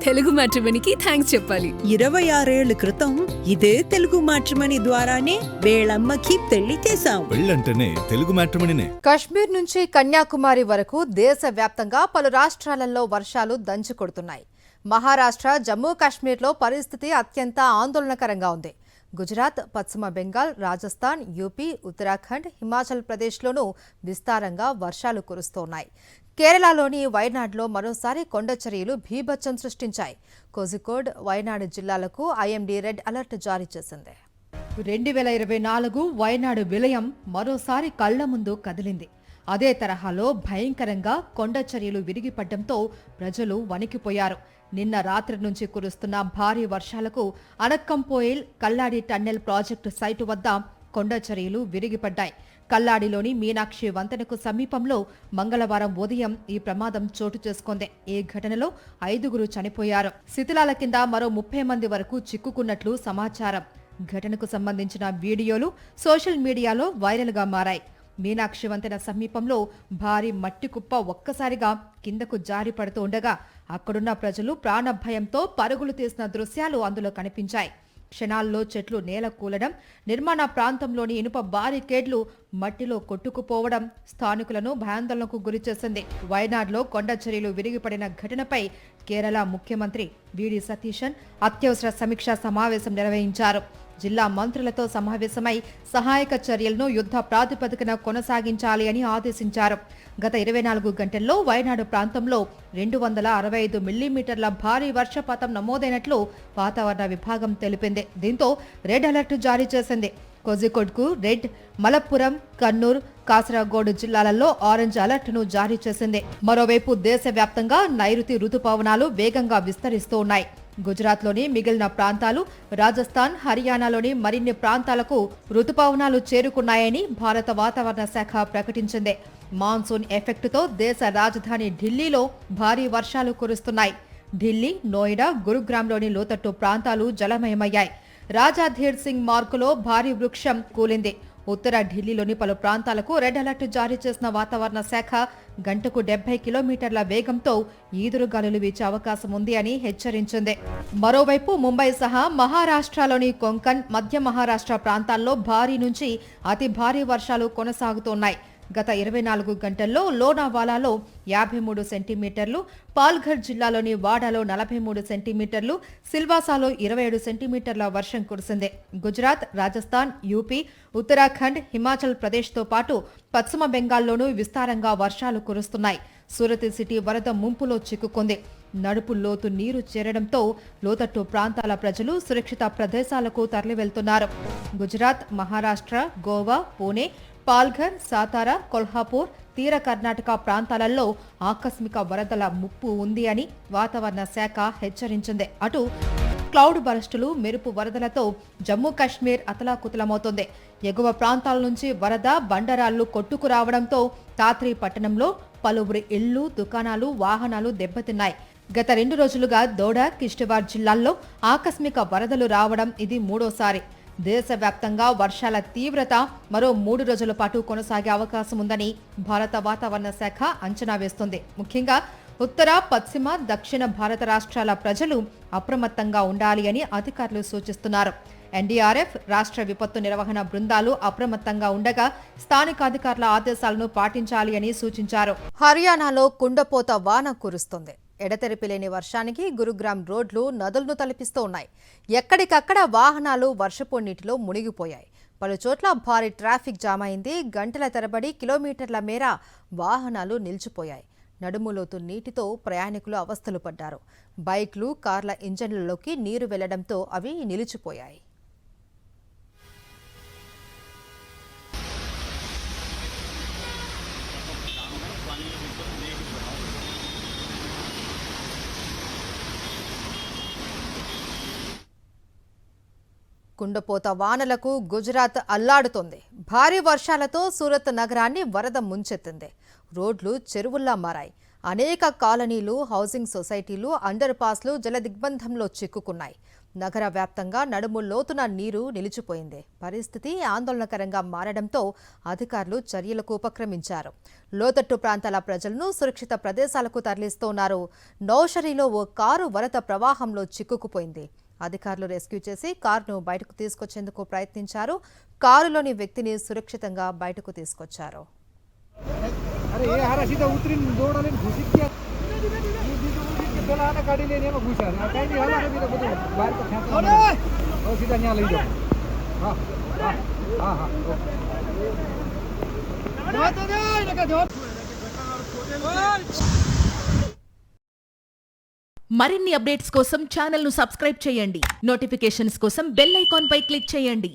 Telugu మ్యాట్రిమోనీకి thanks చెప్పాలి. 26 ఏళ్ల క్రితం ఇదే తెలుగు మ్యాట్రిమోనీ ద్వారానే వేళమ్మకి పెళ్లి చేశాం. పెళ్ళంటేనే తెలుగు మ్యాట్రిమోనీనే. కశ్మీర్ నుంచి కన్యాకుమారి వరకు దేశవ్యాప్తంగా పలు రాష్ట్రాలలో వర్షాలు దంచి కొడుతున్నాయి. మహారాష్ట్ర, జమ్మూ కాశ్మీర్లో పరిస్థితి అత్యంత ఆందోళనకరంగా ఉంది. గుజరాత్, పశ్చిమ బెంగాల్, రాజస్థాన్, యూపీ, ఉత్తరాఖండ్, హిమాచల్ ప్రదేశ్లోనూ విస్తారంగా వర్షాలు కురుస్తున్నాయి. కేరళలోని వైనాడ్లో మరోసారి కొండచర్యలు బీభత్సం సృష్టించాయి. కోజికోడ్, వైనాడ్ జిల్లాలకు ఐఎండీ రెడ్ అలర్ట్ జారీ చేసింది. 2024 వైనాడు విలయం మరోసారి కళ్ల ముందు కదిలింది. అదే తరహాలో భయంకరంగా కొండచర్యలు విరిగిపడ్డంతో ప్రజలు వణికిపోయారు. నిన్న రాత్రి నుంచి కురుస్తున్న భారీ వర్షాలకు అనక్కంపోయిల్ కల్లాడి టన్నెల్ ప్రాజెక్టు సైటు వద్ద కొండచర్యలు విరిగిపడ్డాయి. కల్లాడిలోని మీనాక్షి వంతెనకు సమీపంలో మంగళవారం ఉదయం ఈ ప్రమాదం చోటు చేసుకుంది. ఈ ఘటనలో 5గురు చనిపోయారు. శిథిలాల కింద మరో 30 మంది వరకు చిక్కుకున్నట్లు సమాచారం. ఘటనకు సంబంధించిన వీడియోలు సోషల్ మీడియాలో వైరల్గా మారాయి. మీనాక్షి వంతెన సమీపంలో భారీ మట్టి కుప్ప ఒక్కసారిగా కిందకు జారి పడుతూ ఉండగా అక్కడున్న ప్రజలు ప్రాణభయంతో పరుగులు తీసిన దృశ్యాలు అందులో కనిపించాయి. క్షణాల్లో చెట్లు నేల కూలడం, నిర్మాణ ప్రాంతంలోని ఇనుప బారికేడ్లు మట్టిలో కొట్టుకుపోవడం స్థానికులను భయాందోళనకు గురిచేసింది. వయనాడ్లో కొండచర్యలు విరిగిపడిన ఘటనపై కేరళ ముఖ్యమంత్రి వీడి సతీశన్ అత్యవసర సమీక్షా సమావేశం నిర్వహించారు. జిల్లా మంత్రులతో సమావేశమై సహాయక చర్యలను యుద్ధ ప్రాతిపదికన కొనసాగించాలి అని ఆదేశించారు. గత 24 గంటల్లో వయనాడు ప్రాంతంలో 265 మిల్లీమీటర్ల భారీ వర్షపాతం నమోదైనట్లు వాతావరణ విభాగం తెలిపింది. దీంతో రెడ్ అలర్ట్ జారీ చేసింది. కోజికోడ్కు రెడ్, మలప్పురం, కన్నూర్, కాసరగోడ్ జిల్లాలలో ఆరెంజ్ అలర్ట్ను జారీ చేసింది. మరోవైపు దేశవ్యాప్తంగా నైరుతి రుతుపవనాలు వేగంగా విస్తరిస్తూ ఉన్నాయి. గుజరాత్లోని మిగిలిన ప్రాంతాలు, రాజస్థాన్, హర్యానాలోని మరిన్ని ప్రాంతాలకు రుతుపవనాలు చేరుకున్నాయని భారత వాతావరణ శాఖ ప్రకటించింది. మాన్సూన్ ఎఫెక్టుతో దేశ రాజధాని ఢిల్లీలో భారీ వర్షాలు కురుస్తున్నాయి. ఢిల్లీ, నోయిడా, గురుగ్రామ్లోని లోతట్టు ప్రాంతాలు జలమయమయ్యాయి. రాజా ధీర్ సింగ్ మార్కులో భారీ వృక్షం కూలింది. ఉత్తర ఢిల్లీలోని పలు ప్రాంతాలకు రెడ్ అలర్ట్ జారీ చేసిన వాతావరణ శాఖ గంటకు 70 కిలోమీటర్ల వేగంతో ఈదురుగాలులు వీచే అవకాశం ఉంది అని హెచ్చరించింది. మరోవైపు ముంబై సహా మహారాష్ట్రలోని కొంకన్, మధ్య మహారాష్ట్ర ప్రాంతాల్లో భారీ నుంచి అతి భారీ వర్షాలు కొనసాగుతున్నాయి. గత 24 గంటల్లో లోనావాలాలో 53 సెంటీమీటర్లు, పాల్ఘర్ జిల్లాలోని వాడాలో 43 సెంటీమీటర్లు, సిల్వాసాలో 27 సెంటీమీటర్ల వర్షం కురిసింది. గుజరాత్, రాజస్థాన్, యూపీ, ఉత్తరాఖండ్, హిమాచల్ ప్రదేశ్తో పాటు పశ్చిమ బెంగాల్లోనూ విస్తారంగా వర్షాలు కురుస్తున్నాయి. సూరత్ సిటీ వరద ముంపులో చిక్కుకుంది. నడుపు లోతు నీరు చేరడంతో లోతట్టు ప్రాంతాల ప్రజలు సురక్షిత ప్రదేశాలకు తరలివెళ్తున్నారు. గుజరాత్, మహారాష్ట్ర, గోవా, పూణే, పాల్ఘర్, సాతారా, కొల్హాపూర్, తీర కర్ణాటక ప్రాంతాలలో ఆకస్మిక వరదల ముప్పు ఉంది అని వాతావరణ శాఖ హెచ్చరించింది. అటు క్లౌడ్ బరస్టులు, మెరుపు వరదలతో జమ్మూ కాశ్మీర్ అతలాకుతలమవుతోంది. ఎగువ ప్రాంతాల నుంచి వరద బండరాళ్లు కొట్టుకురావడంతో తాత్రి పట్టణంలో పలువురి ఇళ్లు, దుకాణాలు, వాహనాలు దెబ్బతిన్నాయి. గత 2 రోజులుగా దోడా, కిష్తవార్ జిల్లాల్లో ఆకస్మిక వరదలు రావడం ఇది మూడోసారి. దేశవ్యాప్తంగా వర్షాల తీవ్రత మరో 3 రోజుల పాటు కొనసాగే అవకాశం ఉందని భారత వాతావరణ శాఖ అంచనా వేస్తోంది. ముఖ్యంగా ఉత్తర, పశ్చిమ, దక్షిణ భారత రాష్ట్రాల ప్రజలు అప్రమత్తంగా ఉండాలి అని అధికారులు సూచిస్తున్నారు. ఎన్డీఆర్ఎఫ్, రాష్ట్ర విపత్తు నిర్వహణ బృందాలు అప్రమత్తంగా ఉండగా స్థానిక అధికారుల ఆదేశాలను పాటించాలి అని సూచించారు. హర్యానాలో కుండపోత వాన కురుస్తోంది. ఎడతెరిపి లేని వర్షానికి గురుగ్రామ్ రోడ్లు నదులను తలపిస్తూ ఉన్నాయి. ఎక్కడికక్కడ వాహనాలు వర్షపు నీటిలో మునిగిపోయాయి. పలుచోట్ల భారీ ట్రాఫిక్ జామ్ అయింది. గంటల తరబడి కిలోమీటర్ల మేర వాహనాలు నిలిచిపోయాయి. నడుములోతు నీటితో ప్రయాణికులు అవస్థలు పడ్డారు. బైక్లు, కార్ల ఇంజన్లలోకి నీరు వెళ్లడంతో అవి నిలిచిపోయాయి. కుండపోత వానలకు గుజరాత్ అల్లాడుతోంది. భారీ వర్షాలతో సూరత్ నగరాన్ని వరద ముంచెత్తింది. రోడ్లు చెరువుల్లా మారాయి. అనేక కాలనీలు, హౌసింగ్ సొసైటీలు, అండర్ పాస్లు జలదిగ్బంధంలో చిక్కుకున్నాయి. నగర వ్యాప్తంగా నడుము లోతున నీరు నిలిచిపోయింది. పరిస్థితి ఆందోళనకరంగా మారడంతో అధికారులు చర్యలకు ఉపక్రమించారు. లోతట్టు ప్రాంతాల ప్రజలను సురక్షిత ప్రదేశాలకు తరలిస్తున్నారు. నౌషరీలో ఓ కారు వరద ప్రవాహంలో చిక్కుకుపోయింది. అధికారులు రెస్క్యూ చేసి కారును బయటకు తీసుకొచ్చేందుకు ప్రయత్నించారు. కారులోని వ్యక్తిని సురక్షితంగా బయటకు తీసుకొచ్చారు. अरे ये हारा सीधा उतरीन दौडाले घुसित क्या ये दिदो के बेलाना गाडी लिने में घुसा काही नहीं होला बिना बदो बाहर को फ्याँक्न हो सीधा यहाँ लैजाऊ हां हां हां మరిన్ని అప్డేట్స్ కోసం ఛానల్ ను సబ్స్క్రైబ్ చేయండి. నోటిఫికేషన్స్ కోసం బెల్ ఐకాన్ పై క్లిక్ చేయండి.